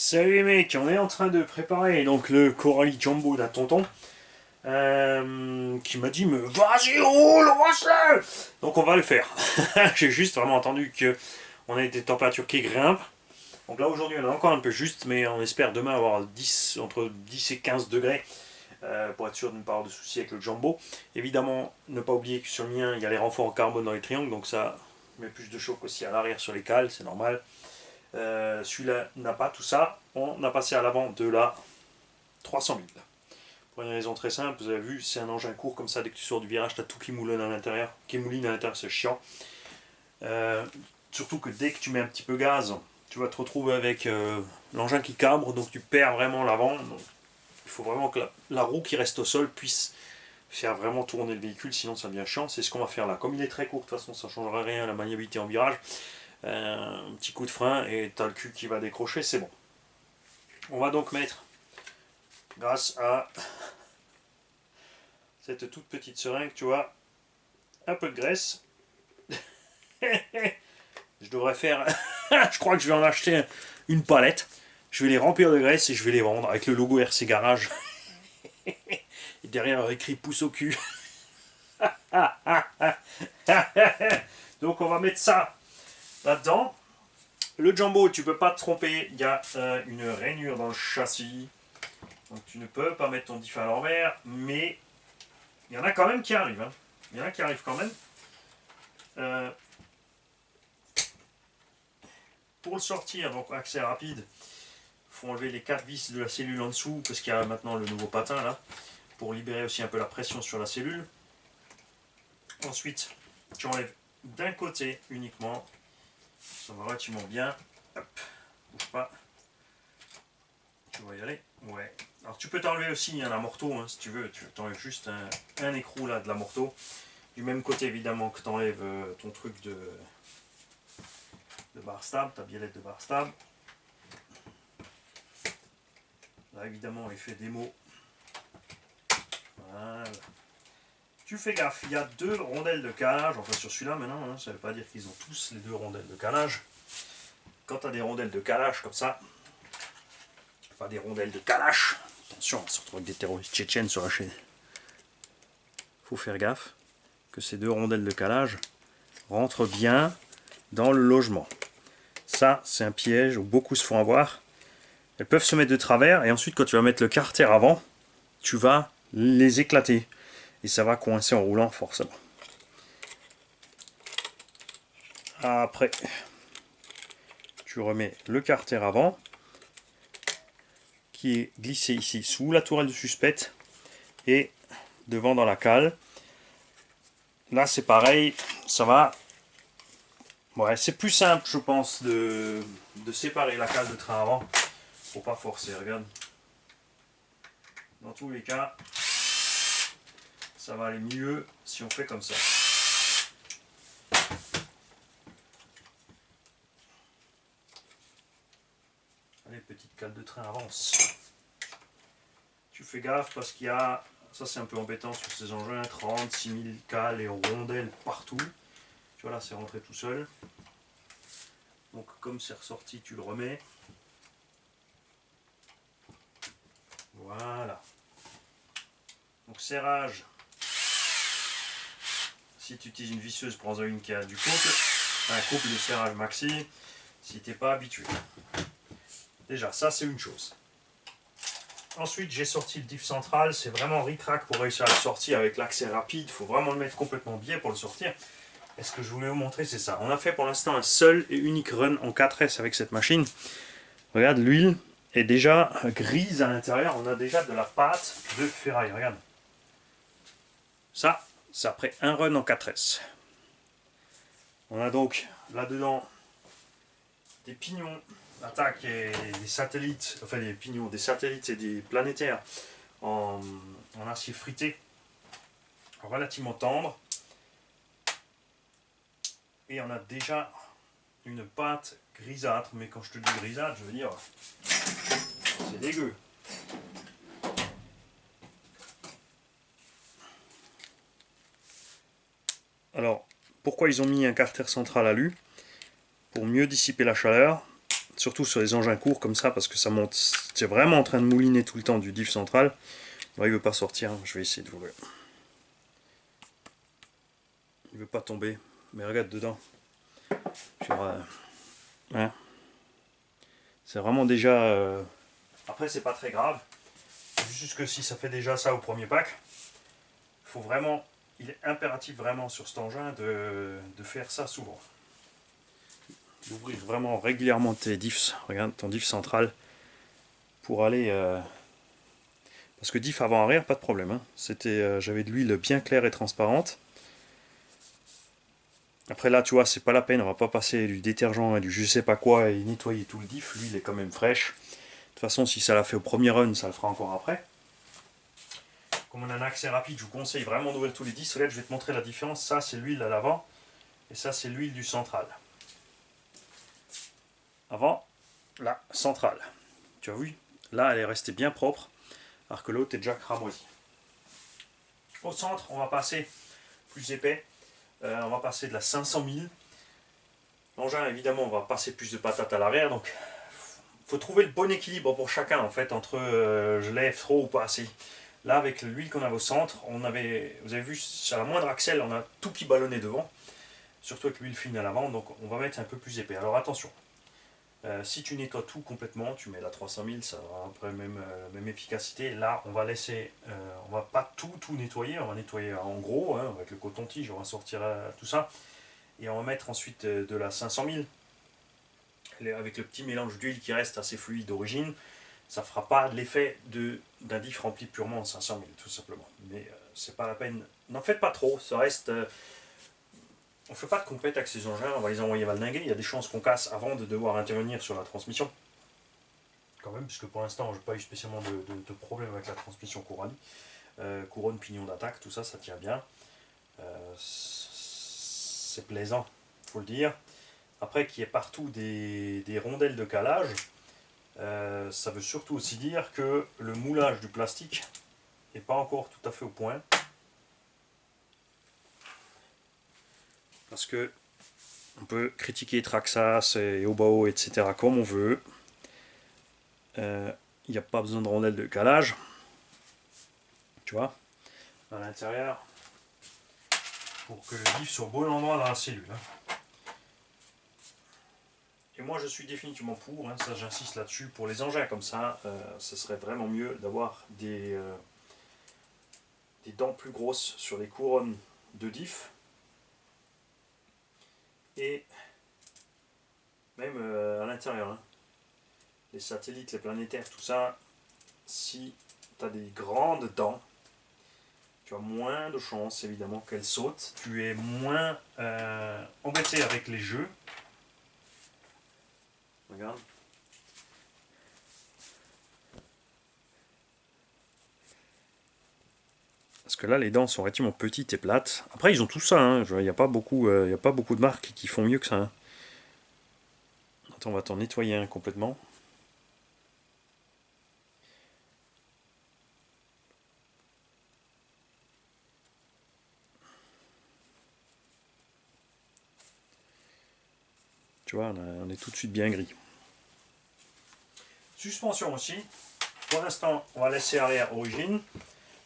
Salut les mecs, on est en train de préparer donc le Coralie Jumbo d'un tonton qui m'a dit mais vas-y roule, lance-le. Donc on va le faire. J'ai juste vraiment entendu que on a des températures qui grimpent. Donc là aujourd'hui on est encore un peu juste, mais on espère demain avoir 10, entre 10 et 15 degrés pour être sûr de ne pas avoir de soucis avec le Jumbo. Évidemment, ne pas oublier que sur le mien il y a les renforts en carbone dans les triangles, donc ça met plus de choc aussi à l'arrière sur les cales, c'est normal. Celui-là n'a pas tout ça. On a passé à l'avant de la 300 000. Pour une raison très simple, vous avez vu, c'est un engin court comme ça. Dès que tu sors du virage, tu as tout qui mouline à l'intérieur. Qui mouline à l'intérieur, c'est chiant. Euh, Surtout que dès que tu mets un petit peu gaz, tu vas te retrouver avec l'engin qui cabre, donc tu perds vraiment l'avant. Donc, il faut vraiment que la roue qui reste au sol puisse faire vraiment tourner le véhicule, sinon ça devient chiant. C'est ce qu'on va faire là. Comme il est très court, de toute façon, ça ne changera rien à la maniabilité en virage. Un petit coup de frein et tu as le cul qui va décrocher, c'est bon. On va donc mettre, grâce à cette toute petite seringue, tu vois, un peu de graisse. Je devrais faire, je crois que je vais en acheter une palette. Je vais les remplir de graisse et je vais les vendre avec le logo RC Garage. Et derrière écrit pouce au cul. Donc on va mettre ça là-dedans. Le Jumbo, tu peux pas te tromper, il y a une rainure dans le châssis. Donc tu ne peux pas mettre ton diff à l'envers, mais il y en a quand même qui arrivent. Hein. Il y en a qui arrivent quand même. Euh, pour le sortir, donc accès rapide, il faut enlever les 4 vis de la cellule en dessous, parce qu'il y a maintenant le nouveau patin là, pour libérer aussi un peu la pression sur la cellule. Ensuite, tu enlèves d'un côté uniquement. Ça va relativement bien. Hop, bouge pas. Tu vas y aller. Ouais. Alors tu peux t'enlever aussi un amorto hein, si tu veux. Tu t'enlèves juste un écrou là de l'amorto. Du même côté évidemment que tu enlèves ton truc de bar stable, ta biellette de bar stable. Là évidemment effet démo. Voilà. Tu fais gaffe, il y a 2 rondelles de calage, enfin sur celui-là maintenant, hein, ça ne veut pas dire qu'ils ont tous les 2 rondelles de calage. Quand tu as des rondelles de calage comme ça, enfin des rondelles de calage, attention, on se retrouve avec des terroristes tchétchènes sur la chaîne. Faut faire gaffe que ces 2 rondelles de calage rentrent bien dans le logement. Ça, c'est un piège où beaucoup se font avoir. Elles peuvent se mettre de travers et ensuite quand tu vas mettre le carter avant, tu vas les éclater. Et ça va coincer en roulant forcément. Après, tu remets le carter avant qui est glissé ici sous la tourelle de suspecte et devant dans la cale. Là c'est pareil, ça va. Ouais, c'est plus simple je pense de séparer la cale de train avant. Faut pas forcer, regarde. Dans tous les cas, ça va aller mieux si on fait comme ça. Allez, petite cale de train avance. Tu fais gaffe parce qu'il y a, ça c'est un peu embêtant sur ces engins, 36 000 cales et rondelles partout. Tu vois là, c'est rentré tout seul. Donc comme c'est ressorti, tu le remets. Voilà. Donc serrage. Si tu utilises une visseuse, prends-en une qui a du couple. Un couple de serrage maxi. Si tu n'es pas habitué. Déjà, ça c'est une chose. Ensuite, j'ai sorti le diff central. C'est vraiment ric-rac pour réussir à le sortir avec l'accès rapide. Il faut vraiment le mettre complètement biais pour le sortir. Et ce que je voulais vous montrer, c'est ça. On a fait pour l'instant un seul et unique run en 4S avec cette machine. Regarde, l'huile est déjà grise à l'intérieur. On a déjà de la pâte de ferraille. Regarde. Ça, c'est après un run en 4S. On a donc là-dedans des pignons d'attaque et des satellites, enfin des pignons, des satellites et des planétaires en acier frité relativement tendre. Et on a déjà une pâte grisâtre, mais quand je te dis grisâtre, je veux dire c'est dégueu. Alors, pourquoi ils ont mis un carter central alu? Pour mieux dissiper la chaleur. surtout sur les engins courts comme ça, parce que ça monte, c'est vraiment en train de mouliner tout le temps du diff central. Bon, il veut pas sortir, je vais essayer de vous le... Il veut pas tomber, mais regarde dedans. Hein. C'est vraiment déjà... Après, c'est pas très grave. Juste que si ça fait déjà ça au premier pack, il faut vraiment... Il est impératif vraiment sur cet engin de faire ça souvent. D'ouvrir vraiment régulièrement tes diffs. Regarde ton diff central pour aller... Parce que diff avant-arrière, pas de problème. Hein. J'avais de l'huile bien claire et transparente. Après là, tu vois, c'est pas la peine, on va pas passer du détergent et du je sais pas quoi et nettoyer tout le diff. L'huile est quand même fraîche. De toute façon, si ça l'a fait au premier run, ça le fera encore après. Comme on a un accès rapide, je vous conseille vraiment d'ouvrir tous les disques. Regarde, je vais te montrer la différence. Ça, c'est l'huile à l'avant et ça, c'est l'huile du central. Avant, la centrale. Tu as vu? Là, elle est restée bien propre, alors que l'autre est déjà cramoisi. Au centre, on va passer plus épais. On va passer de la 500 000. L'engin, évidemment, on va passer plus de patates à l'arrière. Donc, il faut trouver le bon équilibre pour chacun, en fait, entre je lève trop ou pas assez. Là, avec l'huile qu'on avait au centre, vous avez vu, sur la moindre axelle, on a tout qui ballonnait devant. Surtout avec l'huile fine à l'avant, donc on va mettre un peu plus épais. Alors attention, si tu nettoies tout complètement, tu mets la 300 000, ça aura un peu même efficacité. Là, on va laisser, on va pas tout nettoyer, on va nettoyer en gros, hein, avec le coton-tige, on va sortir tout ça. Et on va mettre ensuite de la 500 000, avec le petit mélange d'huile qui reste assez fluide d'origine. Ça ne fera pas l'effet d'un diff rempli purement en 500 000, tout simplement. Mais c'est pas la peine, n'en faites pas trop, ça reste... on ne fait pas de compète avec ces engins, on va les envoyer valdinguer. Il y a des chances qu'on casse avant de devoir intervenir sur la transmission. Quand même, puisque pour l'instant, je n'ai pas eu spécialement de problème avec la transmission couronne. Couronne, pignon d'attaque, tout ça, ça tient bien. C'est plaisant, il faut le dire. Après, qu'il y ait partout des rondelles de calage, ça veut surtout aussi dire que le moulage du plastique n'est pas encore tout à fait au point. Parce que on peut critiquer Traxxas et Obao, etc. comme on veut. Il n'y a pas besoin de rondelles de calage. Tu vois, à l'intérieur, pour que le diff soit au bon endroit dans la cellule. Hein. Et moi je suis définitivement pour, hein, ça j'insiste là-dessus, pour les engins comme ça, ce serait vraiment mieux d'avoir des dents plus grosses sur les couronnes de diff. Et même à l'intérieur. Hein. Les satellites, les planétaires, tout ça, si tu as des grandes dents, tu as moins de chances évidemment qu'elles sautent, tu es moins embêté avec les jeux. Regarde. Parce que là, les dents sont relativement petites et plates. Après, ils ont tout ça. Hein. Il n'y a pas beaucoup de marques qui font mieux que ça. Hein. Attends, on va t'en nettoyer un complètement. Tu vois, on est tout de suite bien gris. Suspension aussi. Pour l'instant, on va laisser arrière origine.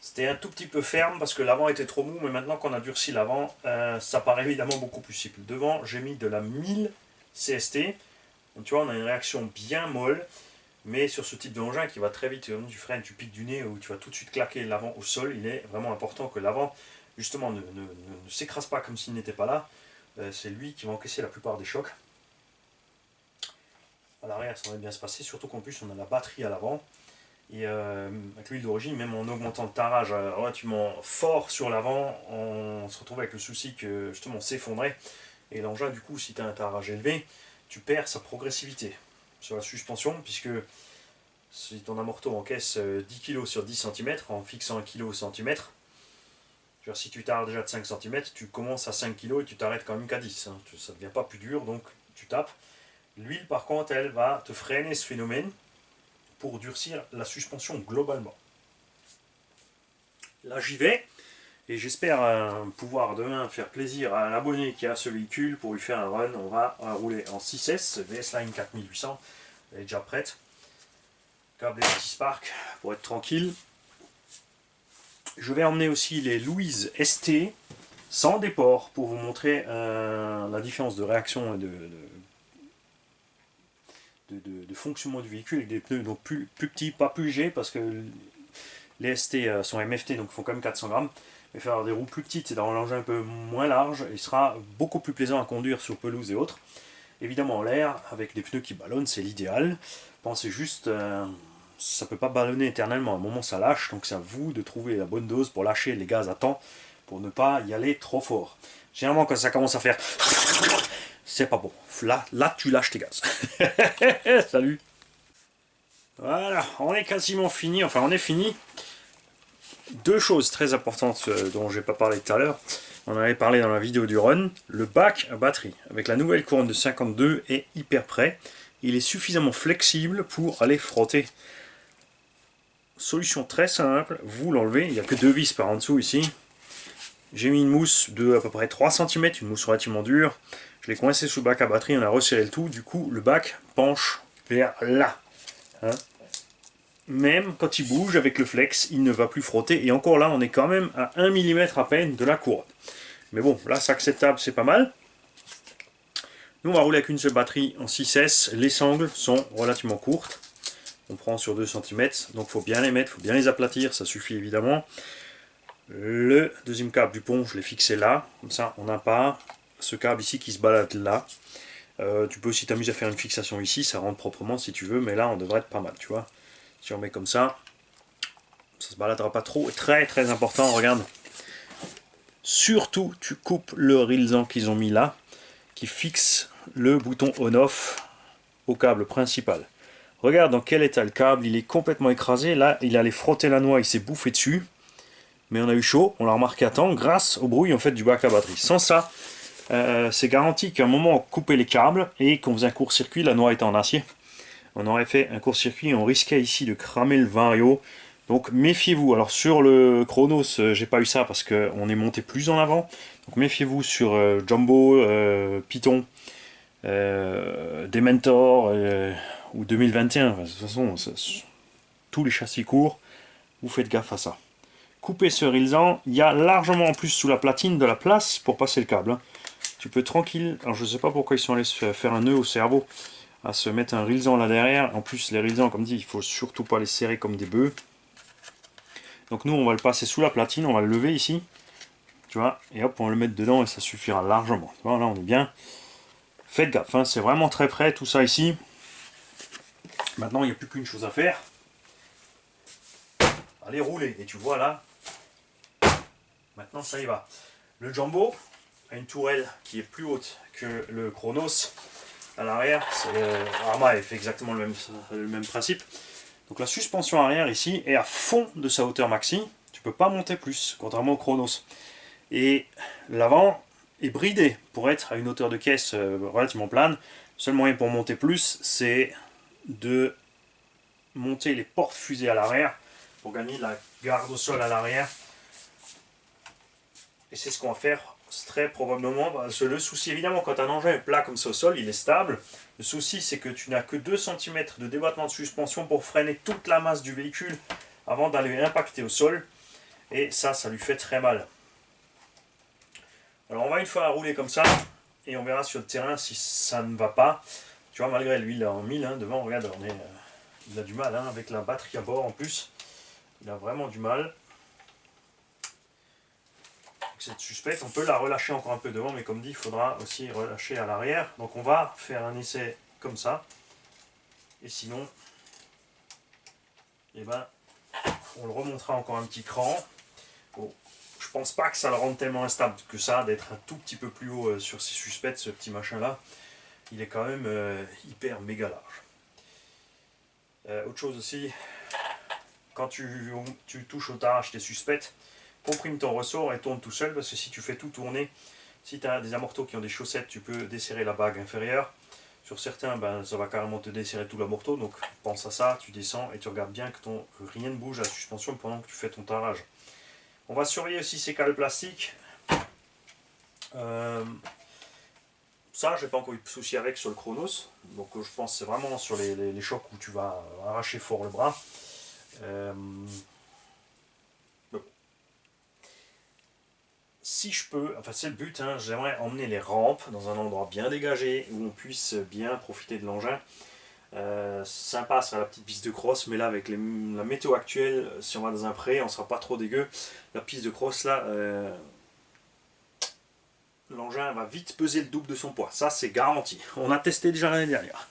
C'était un tout petit peu ferme parce que l'avant était trop mou, mais maintenant qu'on a durci l'avant, ça paraît évidemment beaucoup plus souple. Devant, j'ai mis de la 1000 CST. Donc, tu vois, on a une réaction bien molle, mais sur ce type d'engin qui va très vite, tu freines, tu piques du nez ou tu vas tout de suite claquer l'avant au sol, il est vraiment important que l'avant, justement, ne s'écrase pas comme s'il n'était pas là. C'est lui qui va encaisser la plupart des chocs. À l'arrière, ça va bien se passer, surtout qu'en plus, on a la batterie à l'avant. Et avec l'huile d'origine, même en augmentant le tarage relativement fort sur l'avant, on se retrouve avec le souci que justement on s'effondrait. Et l'engin, du coup, si tu as un tarage élevé, tu perds sa progressivité sur la suspension, puisque si ton amorto encaisse 10 kg sur 10 cm en fixant 1 kg au centimètre, si tu t'arrêtes déjà de 5 cm, tu commences à 5 kg et tu t'arrêtes quand même qu'à 10. Hein. Ça ne devient pas plus dur, donc tu tapes. L'huile, par contre, elle va te freiner ce phénomène pour durcir la suspension globalement. Là j'y vais et j'espère pouvoir demain faire plaisir à un abonné qui a ce véhicule pour lui faire un run. On va rouler en 6S VS Line 4800 elle est déjà prête. Câble et petit Spark pour être tranquille. Je vais emmener aussi les Louise ST sans déport pour vous montrer la différence de réaction et de fonctionnement du véhicule avec des pneus donc plus petits, pas plus légers parce que les ST sont MFT donc font quand même 400 grammes. Mais faire des roues plus petites et d'avoir l'engin un peu moins large, il sera beaucoup plus plaisant à conduire sur pelouse et autres. Évidemment en l'air, avec des pneus qui ballonnent, c'est l'idéal. Pensez juste, ça ne peut pas ballonner éternellement, à un moment ça lâche, donc c'est à vous de trouver la bonne dose pour lâcher les gaz à temps, pour ne pas y aller trop fort. Généralement quand ça commence à faire, c'est pas bon. Là tu lâches tes gaz. Salut. Voilà, on est quasiment fini, enfin on est fini. Deux choses très importantes dont je n'ai pas parlé tout à l'heure. On en avait parlé dans la vidéo du run. Le bac à batterie, avec la nouvelle couronne de 52, est hyper prêt. Il est suffisamment flexible pour aller frotter. Solution très simple, vous l'enlevez, il n'y a que deux vis par en dessous ici. J'ai mis une mousse de à peu près 3 cm, une mousse relativement dure. Je l'ai coincé sous le bac à batterie, on a resserré le tout, du coup le bac penche vers là. Hein, même quand il bouge avec le flex, il ne va plus frotter. Et encore là, on est quand même à 1 mm à peine de la couronne. Mais bon, là c'est acceptable, c'est pas mal. Nous on va rouler avec une seule batterie en 6S. Les sangles sont relativement courtes. On prend sur 2 cm, donc il faut bien les mettre, il faut bien les aplatir, ça suffit évidemment. Le deuxième câble du pont, je l'ai fixé là, comme ça on n'a pas ce câble ici qui se balade là. Tu peux aussi t'amuser à faire une fixation ici, ça rentre proprement si tu veux, mais là on devrait être pas mal, tu vois. Si on met comme ça se baladera pas trop. Et très très important, regarde. Surtout, tu coupes le rilsan qu'ils ont mis là, qui fixe le bouton on-off au câble principal. Regarde dans quel état le câble, il est complètement écrasé. Là, il allait frotter la noix, il s'est bouffé dessus. Mais on a eu chaud, on l'a remarqué à temps, grâce au bruit en fait du bac à batterie. Sans ça, c'est garanti qu'à un moment on coupait les câbles et qu'on faisait un court-circuit, la noix était en acier. On aurait fait un court-circuit et on risquait ici de cramer le Vario. Donc méfiez-vous. Alors sur le Chronos, j'ai pas eu ça parce qu'on est monté plus en avant. Donc méfiez-vous sur Jumbo, Python, Dementor ou 2021. Enfin, de toute façon, tous les châssis courts, vous faites gaffe à ça. Coupez ce rilsan. Il y a largement en plus sous la platine de la place pour passer le câble. Hein. Tu peux tranquille. Alors je sais pas pourquoi ils sont allés se faire un nœud au cerveau à se mettre un rilsan là derrière. En plus les rilsans, comme dit, il faut surtout pas les serrer comme des bœufs. Donc nous on va le passer sous la platine, on va le lever ici, tu vois, et hop on va le mettre dedans et ça suffira largement. Tu vois, là on est bien. Faites gaffe, hein, c'est vraiment très près tout ça ici. Maintenant il n'y a plus qu'une chose à faire. Allez rouler, et tu vois là, maintenant ça y va. Le Jumbo a une tourelle qui est plus haute que le Chronos à l'arrière. Arma fait exactement le même principe. Donc la suspension arrière ici est à fond de sa hauteur maxi. Tu peux pas monter plus, contrairement au Chronos. Et l'avant est bridé pour être à une hauteur de caisse relativement plane. Le seul moyen pour monter plus, c'est de monter les portes fusées à l'arrière pour gagner de la garde au sol à l'arrière. Et c'est ce qu'on va faire très probablement. Parce que le souci, évidemment, quand un engin est plat comme ça au sol, il est stable. Le souci, c'est que tu n'as que 2 cm de débattement de suspension pour freiner toute la masse du véhicule avant d'aller impacter au sol. Et ça lui fait très mal. Alors on va une fois à rouler comme ça, et on verra sur le terrain si ça ne va pas. Tu vois, malgré l'huile en 1000, hein, devant, regarde, il a du mal, hein, avec la batterie à bord en plus. Il a vraiment du mal. Cette suspecte, on peut la relâcher encore un peu devant, mais comme dit, il faudra aussi relâcher à l'arrière. Donc on va faire un essai comme ça. Et sinon, eh ben, on le remontera encore un petit cran. Bon, je pense pas que ça le rende tellement instable que ça, d'être un tout petit peu plus haut sur ces suspects, ce petit machin là. Il est quand même hyper méga large. Autre chose aussi, quand tu touches au tarage tes suspects, comprime ton ressort et tourne tout seul, parce que si tu fais tout tourner, si tu as des amortos qui ont des chaussettes, tu peux desserrer la bague inférieure. Sur certains, ben, ça va carrément te desserrer tout l'amorto, donc pense à ça, tu descends et tu regardes bien que rien ne bouge à la suspension pendant que tu fais ton tarage. On va surveiller aussi ces cales plastiques. Ça, j'ai pas encore eu de souci avec sur le Chronos. Donc je pense que c'est vraiment sur les chocs où tu vas arracher fort le bras. Euh, bon. Si je peux, enfin c'est le but, hein, j'aimerais emmener les rampes dans un endroit bien dégagé où on puisse bien profiter de l'engin. Sympa sera la petite piste de cross, mais là avec la météo actuelle, si on va dans un pré, on sera pas trop dégueu. La piste de cross là, l'engin va vite peser le double de son poids. Ça c'est garanti. On a testé déjà l'année dernière.